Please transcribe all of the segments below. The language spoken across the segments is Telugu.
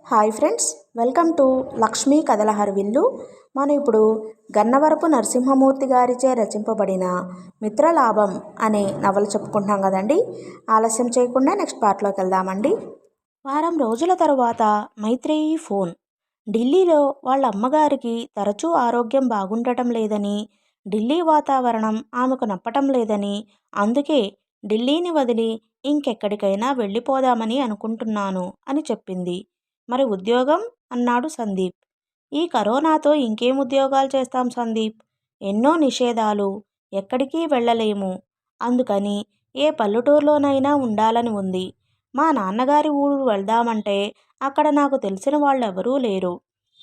Hi friends, welcome to Lakshmi కథల హర్విల్లు. మనం ఇప్పుడు గన్నవరపు నరసింహమూర్తి గారిచే రచింపబడిన మిత్రలాభం అనే నవల చెప్పుకుంటున్నాం కదండి. ఆలస్యం చేయకుండా నెక్స్ట్ పార్ట్లోకి వెళ్దామండి. వారం రోజుల తరువాత మైత్రేయి ఫోన్. ఢిల్లీలో వాళ్ళ అమ్మగారికి తరచూ ఆరోగ్యం బాగుండటం లేదని, ఢిల్లీ వాతావరణం ఆమెకు నప్పటం లేదని, అందుకే ఢిల్లీని వదిలి ఇంకెక్కడికైనా వెళ్ళిపోదామని అనుకుంటున్నాను అని చెప్పింది. మరి ఉద్యోగం? అన్నాడు సందీప్. ఈ కరోనాతో ఇంకేం ఉద్యోగాలు చేస్తాం సందీప్? ఎన్నో నిషేధాలు, ఎక్కడికి వెళ్ళలేము. అందుకని ఏ పల్లెటూరులోనైనా ఉండాలని ఉంది. మా నాన్నగారి ఊరు వెళ్దామంటే అక్కడ నాకు తెలిసిన వాళ్ళెవరూ లేరు.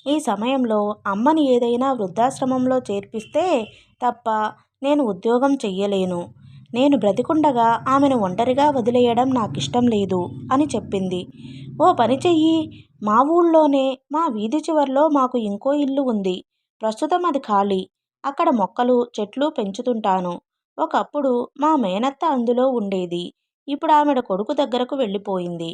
ఈ సమయంలో అమ్మని ఏదైనా వృద్ధాశ్రమంలో చేర్పిస్తే తప్ప నేను ఉద్యోగం చెయ్యలేను. నేను బ్రతికుండగా ఆమెను ఒంటరిగా వదిలేయడం నాకిష్టం లేదు అని చెప్పింది. ఓ పని చెయ్యి, మా ఊళ్ళోనే మా వీధి చివర్లో మాకు ఇంకో ఇల్లు ఉంది. ప్రస్తుతం అది ఖాళీ. అక్కడ మొక్కలు చెట్లు పెంచుతుంటాను. ఒకప్పుడు మా మేనత్త అందులో ఉండేది. ఇప్పుడు ఆమెడ కొడుకు దగ్గరకు వెళ్ళిపోయింది.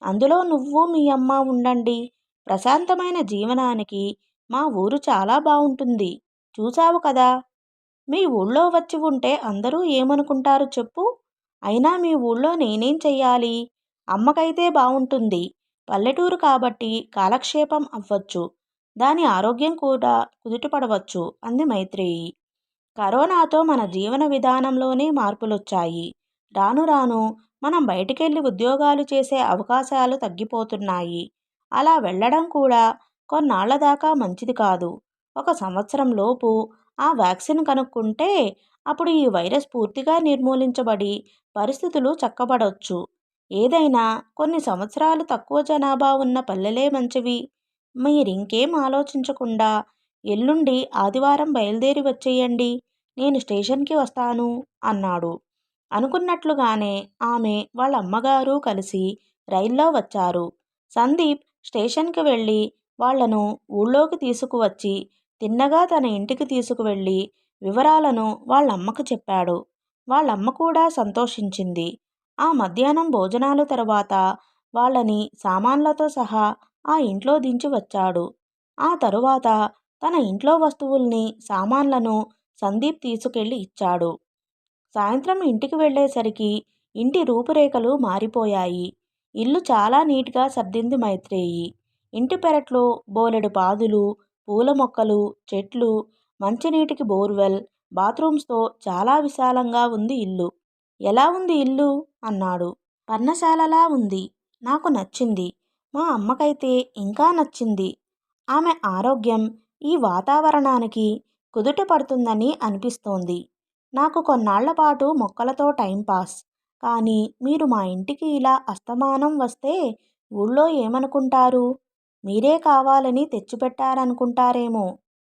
అందులో నువ్వు మీ అమ్మ ఉండండి. ప్రశాంతమైన జీవనానికి మా ఊరు చాలా బాగుంటుంది. చూసావు కదా. మీ ఊళ్ళో వచ్చి ఉంటే అందరూ ఏమనుకుంటారు చెప్పు. అయినా మీ ఊళ్ళో నేనేం చెయ్యాలి? అమ్మకైతే బాగుంటుంది. పల్లెటూరు కాబట్టి కాలక్షేపం అవ్వచ్చు. దాని ఆరోగ్యం కూడా కుదుటపడవచ్చు అంది మైత్రేయి. కరోనాతో మన జీవన విధానంలోనే మార్పులొచ్చాయి. రాను రాను మనం బయటికెళ్ళి ఉద్యోగాలు చేసే అవకాశాలు తగ్గిపోతున్నాయి. అలా వెళ్ళడం కూడా కొన్నాళ్ల దాకా మంచిది కాదు. 1 సంవత్సరం లోపు ఆ వ్యాక్సిన్ కనుక్కుంటే అప్పుడు ఈ వైరస్ పూర్తిగా నిర్మూలించబడి పరిస్థితులు చక్కబడొచ్చు. ఏదైనా కొన్ని సంవత్సరాలు తక్కువ జనాభా ఉన్న పల్లెలే మంచివి. మీరింకేం ఆలోచించకుండా ఎల్లుండి ఆదివారం బయలుదేరి వచ్చేయండి. నేను స్టేషన్కి వస్తాను అన్నాడు. అనుకున్నట్లుగానే ఆమె వాళ్ళ అమ్మగారు కలిసి రైల్లో వచ్చారు. సందీప్ స్టేషన్కి వెళ్ళి వాళ్లను ఊళ్ళోకి తీసుకువచ్చి తిన్నగా తన ఇంటికి తీసుకువెళ్ళి వివరాలను వాళ్ళమ్మకు చెప్పాడు. వాళ్ళమ్మ కూడా సంతోషించింది. ఆ మధ్యాహ్నం భోజనాలు తరువాత వాళ్ళని సామాన్లతో సహా ఆ ఇంట్లో దించి వచ్చాడు. ఆ తరువాత తన ఇంట్లో వస్తువుల్ని సామాన్లను సందీప్ తీసుకెళ్లి ఇచ్చాడు. సాయంత్రం ఇంటికి వెళ్ళేసరికి ఇంటి రూపురేఖలు మారిపోయాయి. ఇల్లు చాలా నీట్గా సర్దింది మైత్రేయి. ఇంటి పెరట్లో బోలెడు పాదులు, పూల మొక్కలు, చెట్లు, మంచినీటికి బోర్వెల్, బాత్రూమ్స్తో చాలా విశాలంగా ఉంది ఇల్లు. ఎలా ఉంది ఇల్లు? అన్నాడు. పర్ణశాలలా ఉంది. నాకు నచ్చింది. మా అమ్మకైతే ఇంకా నచ్చింది. ఆమె ఆరోగ్యం ఈ వాతావరణానికి కుదుట పడుతుందని అనిపిస్తోంది. నాకు కొన్నాళ్లపాటు మొక్కలతో టైంపాస్. కానీ మీరు మా ఇంటికి ఇలా అస్తమానం వస్తే ఊళ్ళో ఏమనుకుంటారు? మీరే కావాలని తెచ్చిపెట్టారనుకుంటారేమో.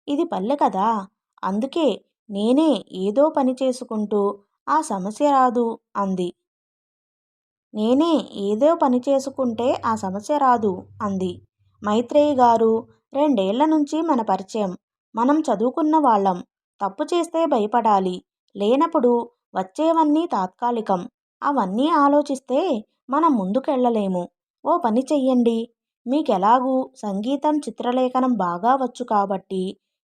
ఇది పల్లె కదా. అందుకే నేనే ఏదో పని చేసుకుంటూ ఆ సమస్య రాదు అంది. నేనే ఏదో పని చేసుకుంటే ఆ సమస్య రాదు అంది. మైత్రేయి గారు, 2 ఏళ్ల నుంచి మన పరిచయం. మనం చదువుకున్న వాళ్ళం. తప్పు చేస్తే భయపడాలి. లేనప్పుడు వచ్చేవన్నీ తాత్కాలికం. అవన్నీ ఆలోచిస్తే మనం ముందుకెళ్ళలేము. ఓ పని చెయ్యండి. మీకెలాగూ సంగీతం, చిత్రలేఖనం బాగా వచ్చు కాబట్టి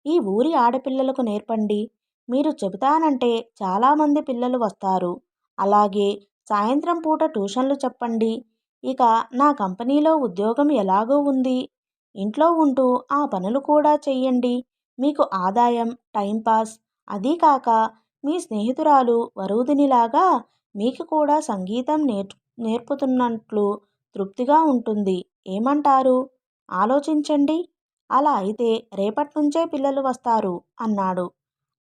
ఈ ఊరి ఆడపిల్లలకు నేర్పండి. మీరు చెబుతానంటే చాలామంది పిల్లలు వస్తారు. అలాగే సాయంత్రం పూట ట్యూషన్లు చెప్పండి. ఇక నా కంపెనీలో ఉద్యోగం ఎలాగూ ఉంది. ఇంట్లో ఉంటూ ఆ పనులు కూడా చెయ్యండి. మీకు ఆదాయం, టైంపాస్. అదీ కాక మీ స్నేహితురాలు వరూధినిలాగా మీకు కూడా సంగీతం నేర్పుతున్నట్లు తృప్తిగా ఉంటుంది. ఏమంటారు? ఆలోచించండి. అలా అయితే రేపట్నుంచే పిల్లలు వస్తారు అన్నాడు.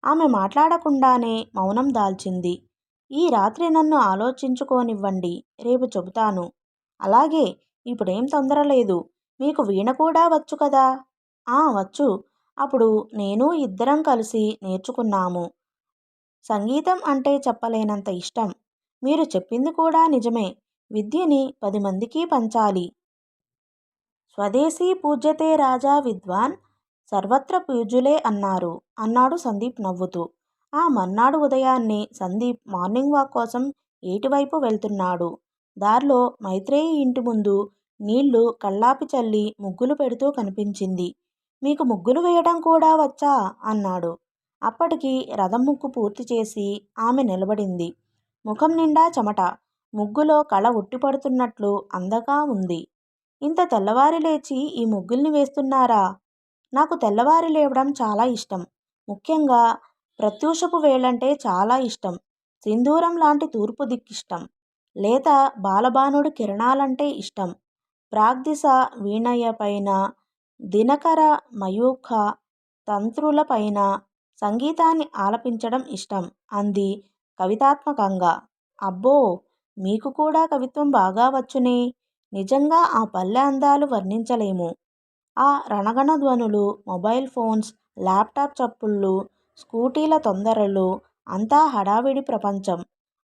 ఆమె మాట్లాడకుండానే మౌనం దాల్చింది. ఈ రాత్రి నన్ను ఆలోచించుకోనివ్వండి. రేపు చెబుతాను. అలాగే, ఇప్పుడేం తొందర లేదు. మీకు వీణ కూడా వచ్చు కదా. వచ్చు. అప్పుడు నేను ఇద్దరం కలిసి నేర్చుకున్నాము. సంగీతం అంటే చెప్పలేనంత ఇష్టం. మీరు చెప్పింది కూడా నిజమే. విద్యని 10 మందికి పంచాలి. స్వదేశీ పూజ్యతే రాజా విద్వాన్ సర్వత్ర పూజ్యులే అన్నాడు సందీప్ నవ్వుతూ. ఆ మర్నాడు ఉదయాన్నే సందీప్ మార్నింగ్ వాక్ కోసం ఏటివైపు వెళ్తున్నాడు. దారిలో మైత్రేయి ఇంటి ముందు నీళ్లు కళ్ళాపి చల్లి ముగ్గులు పెడుతూ కనిపించింది. మీకు ముగ్గులు వేయడం కూడా వచ్చా అన్నాడు. అప్పటికి రథం ముగ్గు పూర్తి చేసి ఆమె నిలబడింది. ముఖం నిండా చెమట. ముగ్గులో కళ ఉట్టిపడుతున్నట్లు అందగా ఉంది. ఇంత తెల్లవారి లేచి ఈ ముగ్గుల్ని వేస్తున్నారా? నాకు తెల్లవారి లేవడం చాలా ఇష్టం. ముఖ్యంగా ప్రత్యూషపు వేళంటే చాలా ఇష్టం. సింధూరం లాంటి తూర్పు దిక్కిష్టం. లేత బాలబానుడి కిరణాలంటే ఇష్టం. ప్రాగ్దిశ వీణయపైన, దినకర మయూఖ తంత్రులపైన సంగీతాన్ని ఆలపించడం ఇష్టం అంది కవితాత్మకంగా. అబ్బో, మీకు కూడా కవిత్వం బాగా వచ్చునే. నిజంగా ఆ పల్లె అందాలు వర్ణించలేము. ఆ రణగణ ధ్వనులు, మొబైల్ ఫోన్స్, ల్యాప్టాప్ చప్పుళ్ళు, స్కూటీల తొందరలు, అంతా హడావిడి ప్రపంచం.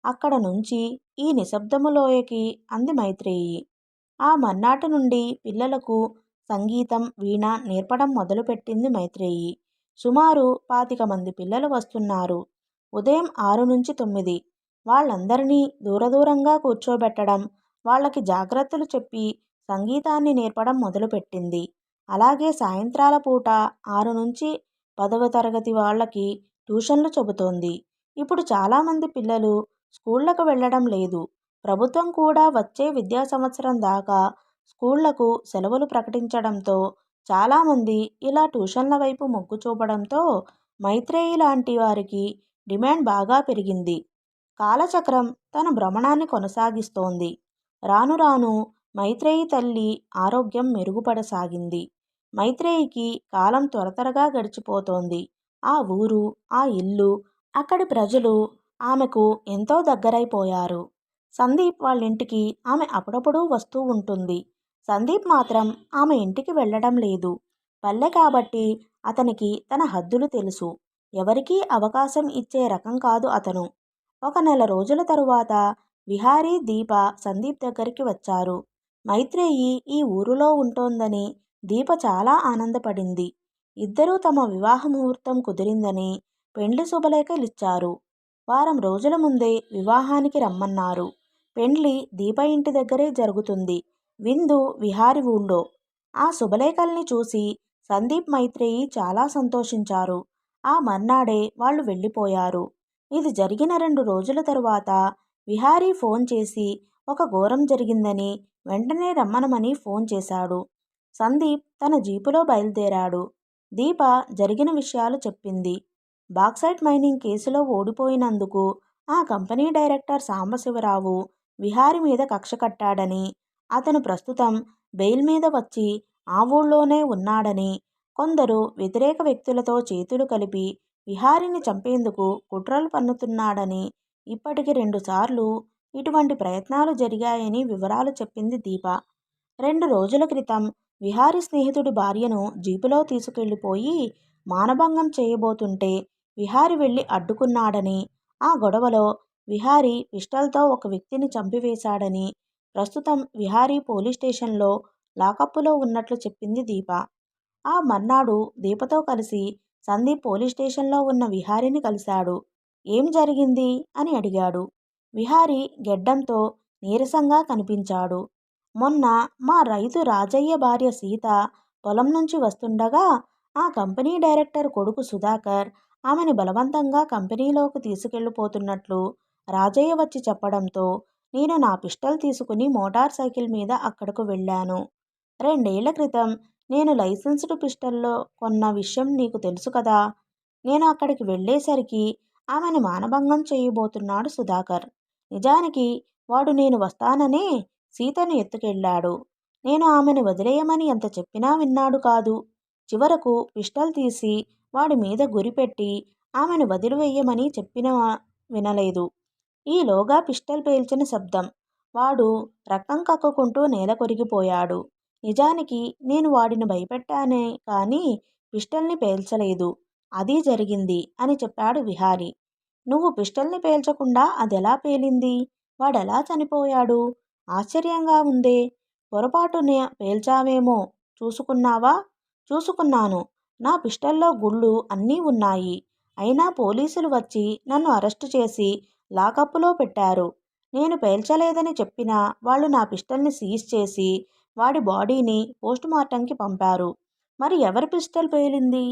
అక్కడ నుంచి ఈ నిశ్శబ్దము లోయకి అంది మైత్రేయి. ఆ మర్నాటి నుండి పిల్లలకు సంగీతం, వీణ నేర్పడం మొదలుపెట్టింది మైత్రేయి. సుమారు 25 మంది పిల్లలు వస్తున్నారు. ఉదయం 6 నుంచి 9. వాళ్ళందరినీ దూరంగా కూర్చోబెట్టడం, వాళ్ళకి జాగ్రత్తలు చెప్పి సంగీతాన్ని నేర్పడం మొదలుపెట్టింది. అలాగే సాయంత్రాల పూట 6 నుంచి 10వ తరగతి వాళ్ళకి ట్యూషన్లు చెబుతోంది. ఇప్పుడు చాలామంది పిల్లలు స్కూళ్లకు వెళ్ళడం లేదు. ప్రభుత్వం కూడా వచ్చే విద్యా సంవత్సరం దాకా స్కూళ్లకు సెలవులు ప్రకటించడంతో చాలామంది ఇలా ట్యూషన్ల వైపు మొగ్గు చూపడంతో మైత్రేయి లాంటి వారికి డిమాండ్ బాగా పెరిగింది. కాలచక్రం తన భ్రమణాన్ని కొనసాగిస్తోంది. రాను రాను మైత్రేయి తల్లి ఆరోగ్యం మెరుగుపడసాగింది. మైత్రేయికి కాలం త్వరగా గడిచిపోతోంది. ఆ ఊరు, ఆ ఇల్లు, అక్కడి ప్రజలు ఆమెకు ఎంతో దగ్గరైపోయారు. సందీప్ వాళ్ళింటికి ఆమె అప్పుడప్పుడు వస్తూ ఉంటుంది. సందీప్ మాత్రం ఆమె ఇంటికి వెళ్ళడం లేదు. పల్లె కాబట్టి అతనికి తన హద్దులు తెలుసు. ఎవరికీ అవకాశం ఇచ్చే రకం కాదు అతను. ఒక నెల రోజుల తరువాత విహారీ, దీప సందీప్ దగ్గరికి వచ్చారు. మైత్రేయి ఈ ఊరిలో ఉంటోందని దీప చాలా ఆనందపడింది. ఇద్దరూ తమ వివాహ ముహూర్తం కుదిరిందని పెండ్లి శుభలేఖలిచ్చారు. వారం రోజుల ముందే వివాహానికి రమ్మన్నారు. పెండ్లి దీప ఇంటి దగ్గరే జరుగుతుంది. విందు విహారి ఊళ్ళో. ఆ శుభలేఖల్ని చూసి సందీప్, మైత్రేయి చాలా సంతోషించారు. ఆ మర్నాడే వాళ్ళు వెళ్ళిపోయారు. ఇది జరిగిన 2 రోజుల తరువాత విహారీ ఫోన్ చేసి ఒక ఘోరం జరిగిందని వెంటనే రమ్మనమని ఫోన్ చేశాడు. సందీప్ తన జీపులో బయలుదేరాడు. దీప జరిగిన విషయాలు చెప్పింది. బాక్సైట్ మైనింగ్ కేసులో ఓడిపోయినందుకు ఆ కంపెనీ డైరెక్టర్ సాంబశివరావు విహారి మీద కక్ష కట్టాడని, అతను ప్రస్తుతం బెయిల్ మీద వచ్చి ఆ ఊళ్ళోనే ఉన్నాడని, కొందరు వ్యతిరేక వ్యక్తులతో చేతులు కలిపి విహారిని చంపేందుకు కుట్రలు పన్నుతున్నాడని, ఇప్పటికి 2 సార్లు ఇటువంటి ప్రయత్నాలు జరిగాయని వివరాలు చెప్పింది దీప. 2 రోజుల క్రితం విహారి స్నేహితుడి భార్యను జీపులో తీసుకెళ్లిపోయి మానభంగం చేయబోతుంటే విహారి వెళ్లి అడ్డుకున్నాడని, ఆ గొడవలో విహారి పిస్టల్తో ఒక వ్యక్తిని చంపివేశాడని, ప్రస్తుతం విహారి పోలీస్ స్టేషన్లో లాకప్పులో ఉన్నట్లు చెప్పింది దీప. ఆ మర్నాడు దీపతో కలిసి సందీప్ పోలీస్ స్టేషన్లో ఉన్న విహారిని కలిశాడు. ఏం జరిగింది అని అడిగాడు. విహారి గెడ్డంతో నీరసంగా కనిపించాడు. మొన్న మా రైతు రాజయ్య భార్య సీత పొలం నుంచి వస్తుండగా ఆ కంపెనీ డైరెక్టర్ కొడుకు సుధాకర్ ఆమెను బలవంతంగా కంపెనీలోకి తీసుకెళ్ళిపోతున్నట్లు రాజయ్య వచ్చి చెప్పడంతో నేను నా పిస్టల్ తీసుకుని మోటార్ సైకిల్ మీద అక్కడకు వెళ్ళాను. 2 ఏళ్ల క్రితం నేను లైసెన్స్డ్ పిస్టల్లో కొన్న విషయం నీకు తెలుసు కదా. నేను అక్కడికి వెళ్ళేసరికి ఆమెను మానభంగం చేయబోతున్నాడు సుధాకర్. నిజానికి వాడు నేను వస్తాననే సీతను ఎత్తుకెళ్ళాడు. నేను ఆమెను వదిలేయమని ఎంత చెప్పినా విన్నాడు కాదు. చివరకు పిస్టల్ తీసి వాడి మీద గురిపెట్టి ఆమెను వదిలివేయమని చెప్పినా వినలేదు. ఈలోగా పిస్టల్ పేల్చిన శబ్దం. వాడు రక్తం కక్కుకుంటూ నేల కొరిగిపోయాడు. నిజానికి నేను వాడిని భయపెట్టానే కానీ పిస్టల్ని పేల్చలేదు. అదీ జరిగింది అని చెప్పాడు విహారి. నువ్వు పిస్టల్ని పేల్చకుండా అదెలా పేలింది? వాడెలా చనిపోయాడు? ఆశ్చర్యంగా ఉందే. పొరపాటున పేల్చావేమో చూసుకున్నావా? చూసుకున్నాను. నా పిస్టల్లో గుళ్ళు అన్నీ ఉన్నాయి. అయినా పోలీసులు వచ్చి నన్ను అరెస్టు చేసి లాకప్పులో పెట్టారు. నేను పేల్చలేదని చెప్పినా వాళ్ళు నా పిస్టల్ని సీజ్ చేసి వాడి బాడీని పోస్టుమార్టంకి పంపారు. మరి ఎవరి పిస్టల్ పేలింది?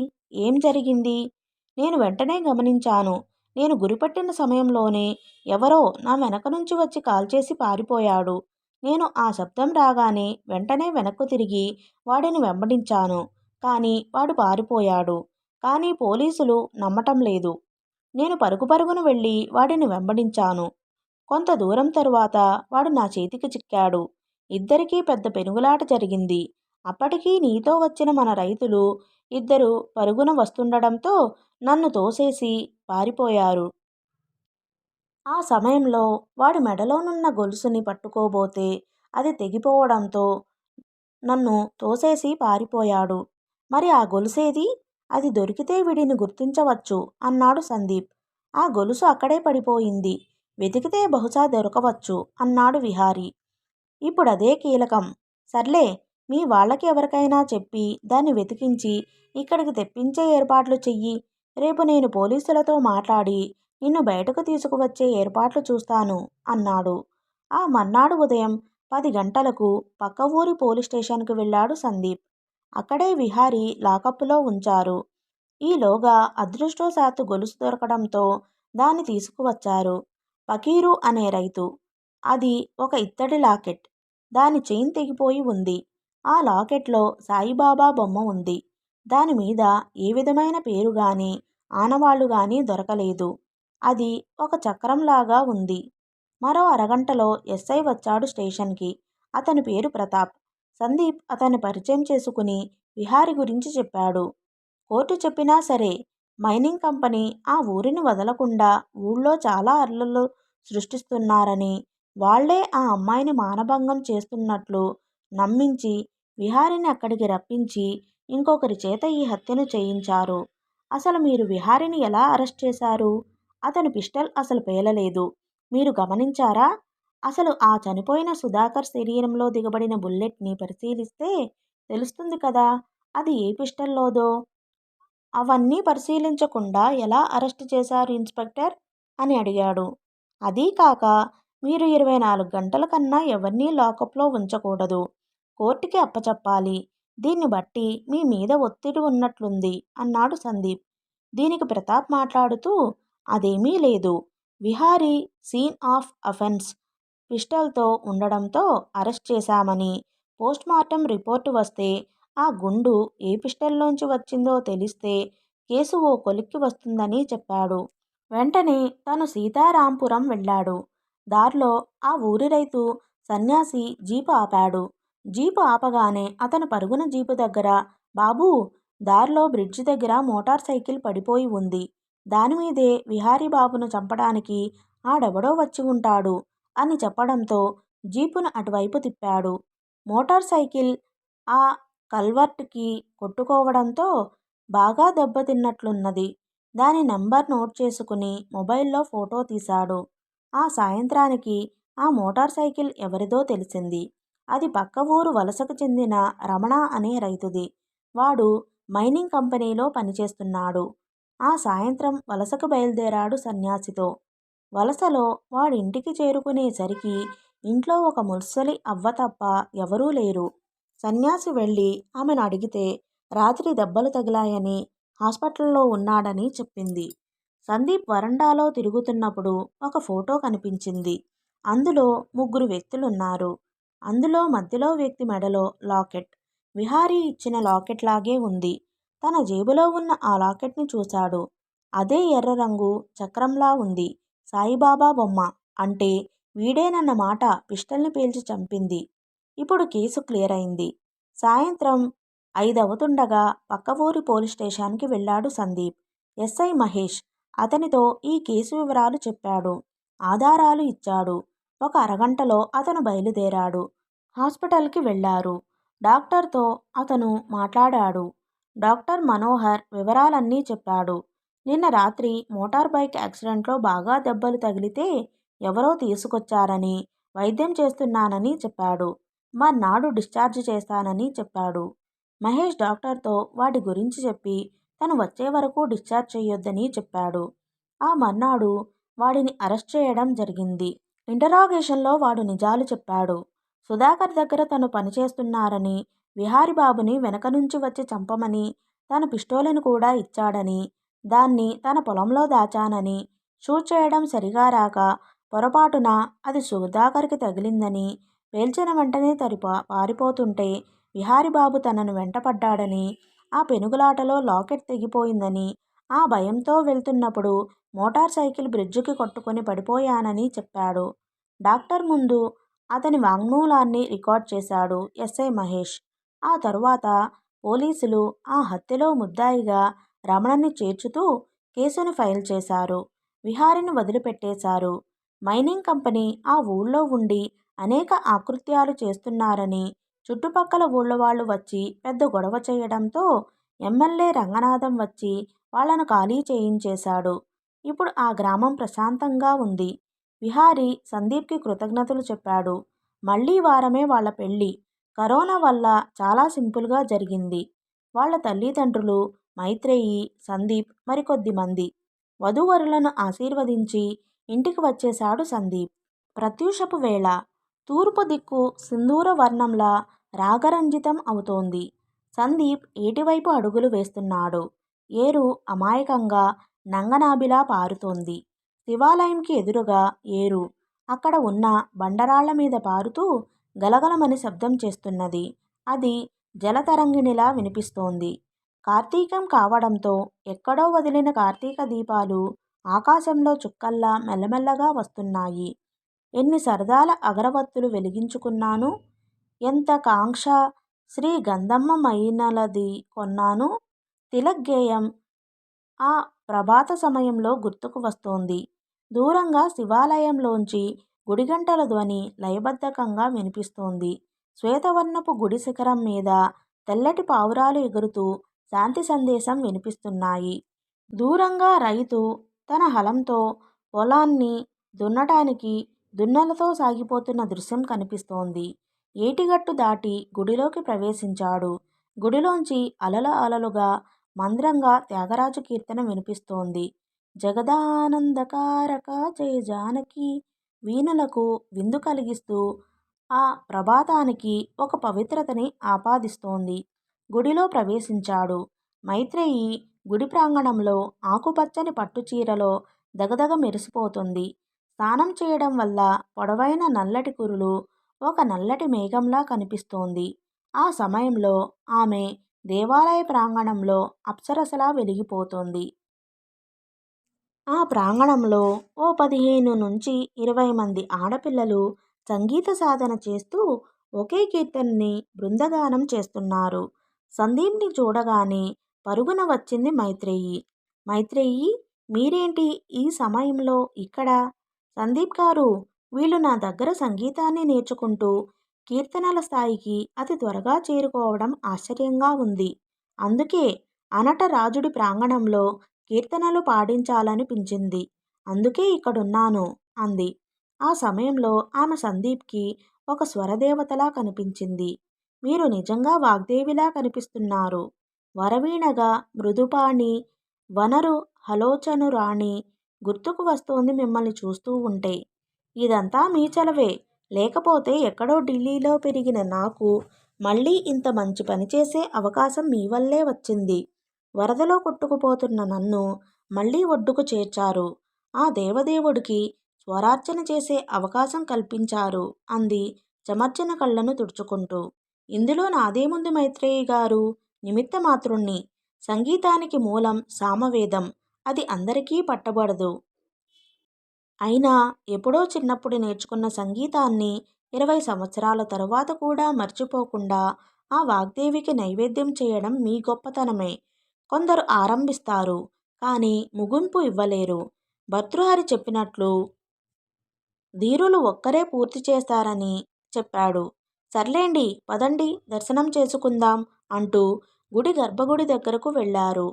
ఏం జరిగింది? నేను వెంటనే గమనించాను. నేను గురిపట్టిన సమయంలోనే ఎవరో నా వెనక నుంచి వచ్చి కాల్చేసి పారిపోయాడు. నేను ఆ శబ్దం రాగానే వెంటనే వెనక్కు తిరిగి వాడిని వెంబడించాను. కానీ వాడు పారిపోయాడు. కానీ పోలీసులు నమ్మటం లేదు. నేను పరుగు పరుగున వెళ్ళి వాడిని వెంబడించాను. కొంత దూరం తరువాత వాడు నా చేతికి చిక్కాడు. ఇద్దరికీ పెద్ద పెనుగులాట జరిగింది. అప్పటికీ నీతో వచ్చిన మన రైతులు ఇద్దరు పరుగున వస్తుండడంతో నన్ను తోసేసి పారిపోయారు. ఆ సమయంలో వాడి మెడలోనున్న గొలుసుని పట్టుకోబోతే అది తెగిపోవడంతో నన్ను తోసేసి పారిపోయాడు. మరి ఆ గొలుసేది? అది దొరికితే వీడిని గుర్తించవచ్చు అన్నాడు సందీప్. ఆ గొలుసు అక్కడే పడిపోయింది. వెతికితే బహుశా దొరకవచ్చు అన్నాడు విహారీ. ఇప్పుడదే కీలకం. సర్లే, మీ వాళ్ళకి ఎవరికైనా చెప్పి దాన్ని వెతికించి ఇక్కడికి తెప్పించే ఏర్పాట్లు చెయ్యి. రేపు నేను పోలీసులతో మాట్లాడి నిన్ను బయటకు తీసుకువచ్చే ఏర్పాట్లు చూస్తాను అన్నాడు. ఆ మర్నాడు ఉదయం 10 గంటలకు పక్క ఊరి పోలీస్ స్టేషన్కి వెళ్ళాడు సందీప్. అక్కడే విహారీ లాకప్పులో ఉంచారు. ఈలోగా అదృష్టవశాత్తు గొలుసు దొరకడంతో దాన్ని తీసుకువచ్చారు. ఫకీరు అనే రైతు. అది ఒక ఇత్తడి లాకెట్. దాని చైన్ తెగిపోయి ఉంది. ఆ లాకెట్లో సాయిబాబా బొమ్మ ఉంది. దాని మీద ఏ విధమైన పేరు గాని ఆనవాళ్లు గాని దొరకలేదు. అది ఒక చక్రంలాగా ఉంది. మరో అరగంటలో ఎస్ఐ వచ్చాడు స్టేషన్కి. అతని పేరు ప్రతాప్. సందీప్ అతన్ని పరిచయం చేసుకుని విహారి గురించి చెప్పాడు. కోర్టు చెప్పినా సరే మైనింగ్ కంపెనీ ఆ ఊరిని వదలకుండా ఊళ్ళో చాలా అల్లర్లు సృష్టిస్తున్నారని, వాళ్లే ఆ అమ్మాయిని మానభంగం చేస్తున్నట్లు నమ్మించి విహారిని అక్కడికి రప్పించి ఇంకొకరి చేత ఈ హత్యను చేయించారు. అసలు మీరు విహారిని ఎలా అరెస్ట్ చేశారు? అతని పిస్టల్ అసలు పేలలేదు. మీరు గమనించారా? అసలు ఆ చనిపోయిన సుధాకర్ శరీరంలో దిగబడిన బుల్లెట్ని పరిశీలిస్తే తెలుస్తుంది కదా అది ఏ పిస్టల్లోదో. అవన్నీ పరిశీలించకుండా ఎలా అరెస్టు చేశారు ఇన్స్పెక్టర్ అని అడిగాడు. అదీ కాక మీరు 24 గంటల కన్నా ఎవరినీ లాకప్లో ఉంచకూడదు. కోర్టుకి అప్పచెప్పాలి. దీన్ని బట్టి మీ మీద ఒత్తిడి ఉన్నట్లుంది అన్నాడు సందీప్. దీనికి ప్రతాప్ మాట్లాడుతూ అదేమీ లేదు. విహారీ సీన్ ఆఫ్ అఫెన్స్ పిస్టల్తో ఉండడంతో అరెస్ట్ చేశామని, పోస్ట్మార్టం రిపోర్టు వస్తే ఆ గుండు ఏ పిస్టల్లోంచి వచ్చిందో తెలిస్తే కేసు ఓ కొలిక్కి వస్తుందని చెప్పాడు. వెంటనే తను సీతారాంపురం వెళ్ళాడు. దారిలో ఆ ఊరి రైతు సన్యాసి జీపు ఆపాడు. జీపు ఆపగానే అతను పరుగున జీపు దగ్గర, బాబూ, దారిలో బ్రిడ్జి దగ్గర మోటార్ సైకిల్ పడిపోయి ఉంది. దానిమీదే విహారీ బాబును చంపడానికి ఆడెవడో వచ్చి ఉంటాడు అని చెప్పడంతో జీపును అటువైపు తిప్పాడు. మోటార్ సైకిల్ ఆ కల్వర్టుకి కొట్టుకోవడంతో బాగా దెబ్బతిన్నట్లున్నది. దాని నెంబర్ నోట్ చేసుకుని మొబైల్లో ఫోటో తీశాడు. ఆ సాయంత్రానికి ఆ మోటార్ సైకిల్ ఎవరిదో తెలిసింది. అది పక్క ఊరు వలసకు చెందిన రమణ అనే రైతుది. వాడు మైనింగ్ కంపెనీలో పనిచేస్తున్నాడు. ఆ సాయంత్రం వలసకు బయలుదేరాడు సన్యాసితో. వలసలో వాడింటికి చేరుకునేసరికి ఇంట్లో ఒక ముసలి అవ్వ తప్ప ఎవరూ లేరు. సన్యాసి వెళ్ళి ఆమెను అడిగితే రాత్రి దెబ్బలు తగిలాయని, హాస్పిటల్లో ఉన్నాడని చెప్పింది. సందీప్ వరండాలో తిరుగుతున్నప్పుడు ఒక ఫోటో కనిపించింది. అందులో 3 వ్యక్తులున్నారు. అందులో మధ్యలో వ్యక్తి మెడలో లాకెట్ విహారీ ఇచ్చిన లాకెట్ లాగే ఉంది. తన జేబులో ఉన్న ఆ లాకెట్ని చూశాడు. అదే ఎర్ర రంగు చక్రంలా ఉంది. సాయిబాబా బొమ్మ. అంటే వీడేనన్న మాట పిస్టల్ని పేల్చి చంపింది. ఇప్పుడు కేసు క్లియర్ అయింది. సాయంత్రం 5 అవుతుండగా పక్క ఊరి పోలీస్ స్టేషన్కి వెళ్ళాడు సందీప్. ఎస్ఐ మహేష్ అతనితో ఈ కేసు వివరాలు చెప్పాడు. ఆధారాలు ఇచ్చాడు. ఒక అరగంటలో అతను బయలుదేరాడు. హాస్పిటల్కి వెళ్ళారు. డాక్టర్తో అతను మాట్లాడాడు. డాక్టర్ మనోహర్ వివరాలన్నీ చెప్పాడు. నిన్న రాత్రి మోటార్ బైక్ యాక్సిడెంట్లో బాగా దెబ్బలు తగిలితే ఎవరో తీసుకొచ్చారని, వైద్యం చేస్తున్నానని చెప్పాడు. మర్నాడు డిశ్చార్జ్ చేస్తానని చెప్పాడు. మహేష్ డాక్టర్తో వాటి గురించి చెప్పి తను వచ్చే వరకు డిశ్చార్జ్ చేయొద్దని చెప్పాడు. ఆ మర్నాడు వాడిని అరెస్ట్ చేయడం జరిగింది. ఇంటరాగేషన్లో వాడు నిజాలు చెప్పాడు. సుధాకర్ దగ్గర తను పనిచేస్తున్నారని, విహారిబాబుని వెనక నుంచి వచ్చి చంపమని, తన పిస్టోలుని కూడా ఇచ్చాడని, దాన్ని తన పొలంలో దాచానని, షూట్ చేయడం సరిగా రాక పొరపాటున అది సుధాకర్కి తగిలిందని, పేల్చిన వెంటనే పారిపోతుంటే విహారిబాబు తనను వెంటపడ్డాడని, ఆ పెనుగులాటలో లాకెట్ తెగిపోయిందని, ఆ భయంతో వెళ్తున్నప్పుడు మోటార్ సైకిల్ బ్రిడ్జికి కొట్టుకుని పడిపోయానని చెప్పాడు. డాక్టర్ ముందు అతని వాంగ్మూలాన్ని రికార్డ్ చేశాడు ఎస్ఐ మహేష్. ఆ తరువాత పోలీసులు ఆ హత్యలో ముద్దాయిగా రమణని చేర్చుతూ కేసుని ఫైల్ చేశారు. విహారిని వదిలిపెట్టేశారు. మైనింగ్ కంపెనీ ఆ ఊళ్ళో ఉండి అనేక ఆకృత్యాలు చేస్తున్నారని చుట్టుపక్కల ఊళ్ళ వాళ్ళు వచ్చి పెద్ద గొడవ చేయడంతో ఎమ్మెల్యే రంగనాథం వచ్చి వాళ్లను ఖాళీ చేయించేశాడు. ఇప్పుడు ఆ గ్రామం ప్రశాంతంగా ఉంది. విహారి సందీప్కి కృతజ్ఞతలు చెప్పాడు. మళ్ళీ వారమే వాళ్ల పెళ్లి. కరోనా వల్ల చాలా సింపుల్గా జరిగింది. వాళ్ల తల్లిదండ్రులు, మైత్రేయి, సందీప్ మరికొద్ది మంది వధూవరులను ఆశీర్వదించి ఇంటికి వచ్చేశాడు సందీప్. ప్రత్యూషపు వేళ. తూర్పు దిక్కు సింధూర వర్ణంలా రాగరంజితం అవుతోంది. సందీప్ ఏటివైపు అడుగులు వేస్తున్నాడు. ఏరు అమాయకంగా నంగనాభిలా పారుతోంది. శివాలయంకి ఎదురుగా ఏరు. అక్కడ ఉన్న బండరాళ్ల మీద పారుతూ గలగలమని శబ్దం చేస్తున్నది. అది జలతరంగిణిలా వినిపిస్తోంది. కార్తీకం కావడంతో ఎక్కడో వదిలిన కార్తీక దీపాలు ఆకాశంలో చుక్కల్లా మెల్లమెల్లగా వస్తున్నాయి. ఎన్ని సరదాల అగరవత్తులు వెలిగించుకున్నాను. ఎంత కాంక్ష శ్రీ గంధమ్మ మైనలది కొన్నాను. తిలక్ గేయం ఆ ప్రభాత సమయంలో గుర్తుకు వస్తోంది. దూరంగా శివాలయంలోంచి గుడిగంటల ధ్వని లయబద్ధకంగా వినిపిస్తోంది. శ్వేతవర్ణపు గుడి శిఖరం మీద తెల్లటి పావురాలు ఎగురుతూ శాంతి సందేశం వినిపిస్తున్నాయి. దూరంగా రైతు తన హలంతో పొలాన్ని దున్నటానికి దున్నలతో సాగిపోతున్న దృశ్యం కనిపిస్తోంది. ఏటిగట్టు దాటి గుడిలోకి ప్రవేశించాడు. గుడిలోంచి అలలు అలలుగా మంద్రంగా త్యాగరాజు కీర్తన వినిపిస్తోంది. జగదానందకారక జయ జానకి వీణులకు విందు కలిగిస్తూ ఆ ప్రభాతానికి ఒక పవిత్రతని ఆపాదిస్తోంది. గుడిలో ప్రవేశించాడు. మైత్రేయి గుడి ప్రాంగణంలో ఆకుపచ్చని పట్టుచీరలో దగదగ మెరిసిపోతుంది. స్నానం చేయడం వల్ల పొడవైన నల్లటి కురులు ఒక నల్లటి మేఘంలా కనిపిస్తోంది. ఆ సమయంలో ఆమె దేవాలయ ప్రాంగణంలో అప్సరసలా వెలిగిపోతోంది. ఆ ప్రాంగణంలో ఓ 15 నుంచి 20 మంది ఆడపిల్లలు సంగీత సాధన చేస్తూ ఒకే కీర్తనని బృందగానం చేస్తున్నారు. సందీప్ని చూడగానే పరుగున వచ్చింది మైత్రేయి. మైత్రేయి, మీరేంటి ఈ సమయంలో ఇక్కడ? సందీప్ గారు, వీళ్ళు నా దగ్గర సంగీతాన్ని నేర్చుకుంటూ కీర్తనల స్థాయికి అతి త్వరగా చేరుకోవడం ఆశ్చర్యంగా ఉంది. అందుకే అనట రాజుడి ప్రాంగణంలో కీర్తనలు పాడించాలనిపించింది. అందుకే ఇక్కడున్నాను అంది. ఆ సమయంలో ఆమె సందీప్కి ఒక స్వరదేవతలా కనిపించింది. మీరు నిజంగా వాగ్దేవిలా కనిపిస్తున్నారు. వరవీణగా మృదుపాణి వనరు హలోచనురాణి గుర్తుకు వస్తోంది మిమ్మల్ని చూస్తూ ఉంటే. ఇదంతా మీ చలవే. లేకపోతే ఎక్కడో ఢిల్లీలో పెరిగిన నాకు మళ్ళీ ఇంత మంచి పని చేసే అవకాశం మీ వల్లే వచ్చింది. వరదలో కొట్టుకుపోతున్న నన్ను మళ్ళీ ఒడ్డుకు చేర్చారు. ఆ దేవదేవుడికి స్వరార్చన చేసే అవకాశం కల్పించారు అంది చెమర్చిన కళ్ళను తుడుచుకుంటూ. ఇందులో నాదేముంది మైత్రేయి గారు? నిమిత్త మాత్రుణ్ణి. సంగీతానికి మూలం సామవేదం. అది అందరికీ పట్టబడదు. అయినా ఎప్పుడో చిన్నప్పుడు నేర్చుకున్న సంగీతాన్ని 20 సంవత్సరాల తరువాత కూడా మర్చిపోకుండా ఆ వాగ్దేవికి నైవేద్యం చేయడం మీ గొప్పతనమే. కొందరు ఆరంభిస్తారు, కానీ ముగింపు ఇవ్వలేరు. భర్తృహరి చెప్పినట్లు ధీరులు ఒక్కరే పూర్తి చేస్తారని చెప్పాడు. సర్లేండి, పదండి, దర్శనం చేసుకుందాం అంటూ గుడి గర్భగుడి దగ్గరకు వెళ్లారు.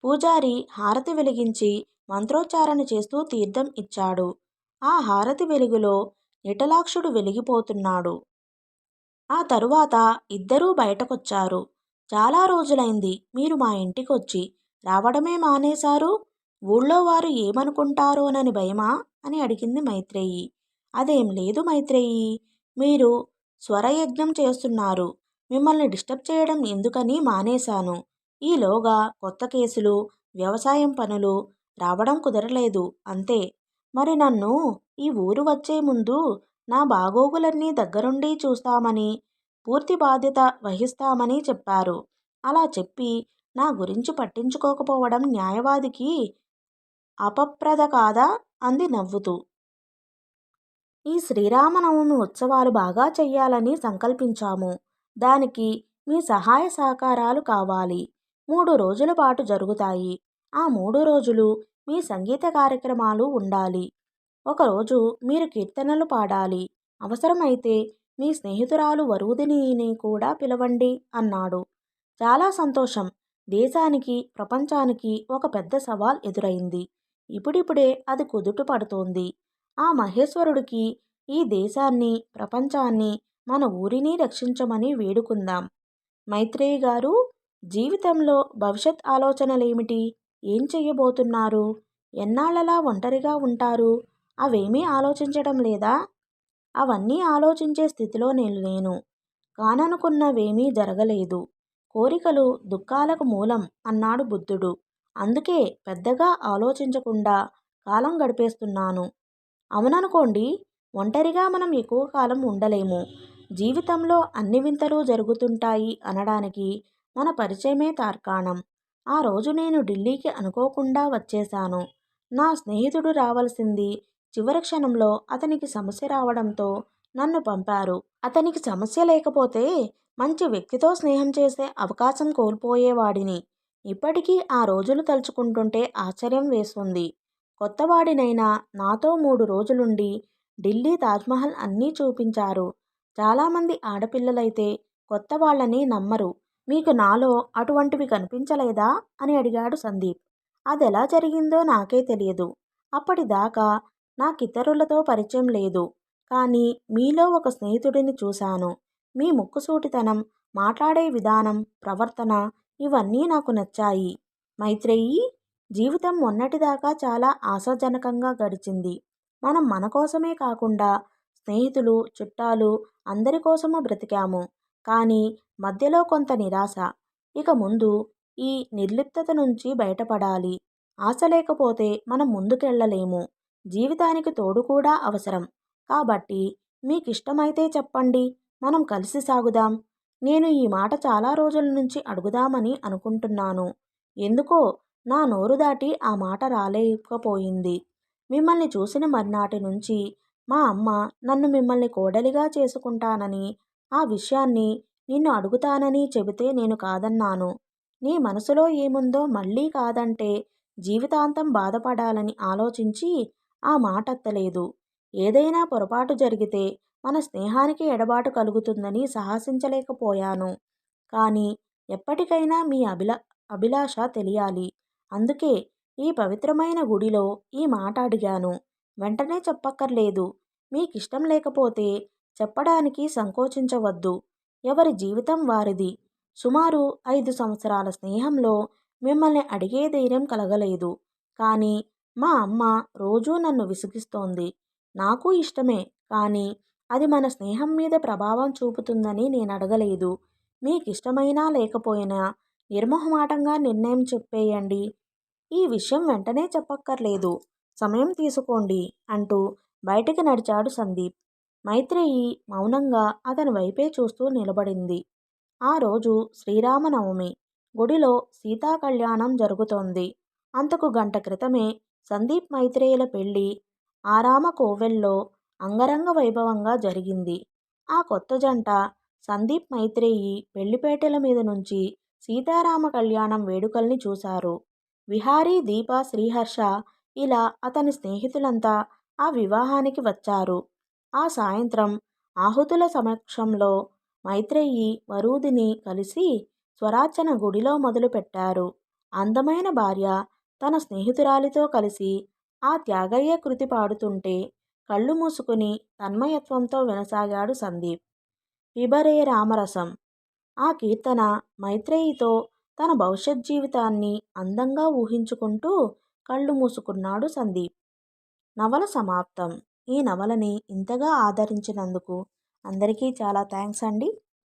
పూజారి హారతి వెలిగించి మంత్రోచ్చారణ చేస్తూ తీర్థం ఇచ్చాడు. ఆ హారతి వెలుగులో నిటలాక్షుడు వెలిగిపోతున్నాడు. ఆ తరువాత ఇద్దరూ బయటకొచ్చారు. చాలా రోజులైంది మీరు మా ఇంటికొచ్చి. రావడమే మానేశారు. ఊళ్ళో వారు ఏమనుకుంటారోనని భయమా అని అడిగింది మైత్రేయి. అదేం లేదు మైత్రేయి. మీరు స్వరయజ్ఞం చేస్తున్నారు. మిమ్మల్ని డిస్టర్బ్ చేయడం ఎందుకని మానేశాను. ఈలోగా కొత్త కేసులు, వ్యవసాయం పనులు రావడం కుదరలేదు అంతే. మరి నన్ను ఈ ఊరు వచ్చే ముందు నా బాగోగులన్నీ దగ్గరుండి చూస్తామని, పూర్తి బాధ్యత వహిస్తామని చెప్పారు. అలా చెప్పి నా గురించి పట్టించుకోకపోవడం న్యాయవాదికి అపప్రద కాదా అంది నవ్వుతూ. ఈ శ్రీరామనవమి ఉత్సవాలు బాగా చెయ్యాలని సంకల్పించాము. దానికి మీ సహాయ సహకారాలు కావాలి. 3 రోజుల పాటు జరుగుతాయి. ఆ 3 రోజులు మీ సంగీత కార్యక్రమాలు ఉండాలి. ఒకరోజు మీరు కీర్తనలు పాడాలి. అవసరమైతే మీ స్నేహితురాలు వరూధినిని కూడా పిలవండి అన్నాడు. చాలా సంతోషం. దేశానికి, ప్రపంచానికి ఒక పెద్ద సవాల్ ఎదురైంది. ఇప్పుడిప్పుడే అది కుదుట పడుతోంది. ఆ మహేశ్వరుడికి ఈ దేశాన్ని, ప్రపంచాన్ని, మన ఊరిని రక్షించమని వేడుకుందాం. మైత్రేయి గారు, జీవితంలో భవిష్యత్ ఆలోచనలేమిటి? ఏం చెయ్యబోతున్నారు? ఎన్నాళ్ళలా ఒంటరిగా ఉంటారు? అవేమీ ఆలోచించడం లేదా? అవన్నీ ఆలోచించే స్థితిలో నేను లేను. కాననుకున్నవేమీ జరగలేదు. కోరికలు దుఃఖాలకు మూలం అన్నాడు బుద్ధుడు. అందుకే పెద్దగా ఆలోచించకుండా కాలం గడిపేస్తున్నాను. అవుననుకోండి. ఒంటరిగా మనం ఎక్కువ కాలం ఉండలేము. జీవితంలో అన్ని వింతలు జరుగుతుంటాయి అనడానికి మన పరిచయమే తార్కాణం. ఆ రోజు నేను ఢిల్లీకి అనుకోకుండా వచ్చేశాను. నా స్నేహితుడు రావలసింది చివరి క్షణంలో అతనికి సమస్య రావడంతో నన్ను పంపారు. అతనికి సమస్య లేకపోతే మంచి వ్యక్తితో స్నేహం చేసే అవకాశం కోల్పోయేవాడిని. ఇప్పటికీ ఆ రోజులు తలుచుకుంటుంటే ఆశ్చర్యం వేస్తుంది. కొత్తవాడినైనా నాతో 3 రోజులుండి ఢిల్లీ తాజ్మహల్ అన్నీ చూపించారు. చాలామంది ఆడపిల్లలైతే కొత్త వాళ్ళని నమ్మరు. మీకు నాలో అటువంటివి కనిపించలేదా అని అడిగాడు సందీప్. అదెలా జరిగిందో నాకే తెలియదు. అప్పటిదాకా నాకితరులతో పరిచయం లేదు. కానీ మీలో ఒక స్నేహితుడిని చూశాను. మీ ముక్కుసూటితనం, మాట్లాడే విధానం, ప్రవర్తన ఇవన్నీ నాకు నచ్చాయి. మైత్రేయి, జీవితం మొన్నటిదాకా చాలా ఆశాజనకంగా గడిచింది. మనం మన కోసమే కాకుండా స్నేహితులు, చుట్టాలు అందరి కోసమూ బ్రతికాము. కానీ మధ్యలో కొంత నిరాశ. ఇక ముందు ఈ నిర్లిప్తత నుంచి బయటపడాలి. ఆశ లేకపోతే మనం ముందుకెళ్ళలేము. జీవితానికి తోడు కూడా అవసరం. కాబట్టి మీకిష్టమైతే చెప్పండి, మనం కలిసి సాగుదాం. నేను ఈ మాట చాలా రోజుల నుంచి అడుగుదామని అనుకుంటున్నాను. ఎందుకో నా నోరు దాటి ఆ మాట రాలేకపోయింది. మిమ్మల్ని చూసిన మర్నాటి నుంచి మా అమ్మ నన్ను మిమ్మల్ని కోడలిగా చేసుకుంటానని, ఆ విషయాన్ని నిన్ను అడుగుతానని చెబితే నేను కాదన్నాను. నీ మనసులో ఏముందో మళ్ళీ కాదంటే జీవితాంతం బాధపడాలని ఆలోచించి ఆ మాటెత్తలేదు. ఏదైనా పొరపాటు జరిగితే మన స్నేహానికి ఎడబాటు కలుగుతుందని సాహసించలేకపోయాను. కానీ ఎప్పటికైనా మీ అభిలాష తెలియాలి. అందుకే ఈ పవిత్రమైన గుడిలో ఈ మాట అడిగాను. వెంటనే చెప్పక్కర్లేదు. మీకిష్టం లేకపోతే చెప్పడానికి సంకోచించవద్దు. ఎవరి జీవితం వారిది. సుమారు 5 సంవత్సరాల స్నేహంలో మిమ్మల్ని అడిగే ధైర్యం కలగలేదు. కానీ మా అమ్మ రోజూ నన్ను విసిగిస్తోంది. నాకు ఇష్టమే, కానీ అది మన స్నేహం మీద ప్రభావం చూపుతుందని నేనడగలేదు. మీకిష్టమైనా లేకపోయినా నిర్మొహమాటంగా నిర్ణయం చెప్పేయండి. ఈ విషయం వెంటనే చెప్పక్కర్లేదు. సమయం తీసుకోండి అంటూ బయటికి నడిచాడు సందీప్. మైత్రేయి మౌనంగా అతని వైపే చూస్తూ నిలబడింది. ఆ రోజు శ్రీరామనవమి. గుడిలో సీతాకళ్యాణం జరుగుతోంది. అంతకు గంట క్రితమే సందీప్ మైత్రేయుల పెళ్లి ఆరామ కోవెల్లో అంగరంగ వైభవంగా జరిగింది. ఆ కొత్త జంట సందీప్ మైత్రేయి పెళ్లిపేటల మీద నుంచి సీతారామ కళ్యాణం వేడుకల్ని చూశారు. విహారీ, దీప, శ్రీహర్ష ఇలా అతని స్నేహితులంతా ఆ వివాహానికి వచ్చారు. ఆ సాయంత్రం ఆహుతుల సమక్షంలో మైత్రేయి వరూధిని కలిసి స్వరార్చన గుడిలో మొదలుపెట్టారు. అందమైన భార్య తన స్నేహితురాలితో కలిసి ఆ త్యాగయ్య కృతి పాడుతుంటే కళ్ళు మూసుకుని తన్మయత్వంతో వినసాగాడు సందీప్. పిబరే రామరసం. ఆ కీర్తన మైత్రేయితో తన భవిష్యత్ జీవితాన్ని అందంగా ఊహించుకుంటూ కళ్ళు మూసుకున్నాడు సందీప్. నవల సమాప్తం. ఈ నవలని ఇంతగా ఆదరించినందుకు అందరికీ చాలా థ్యాంక్స్ అండి.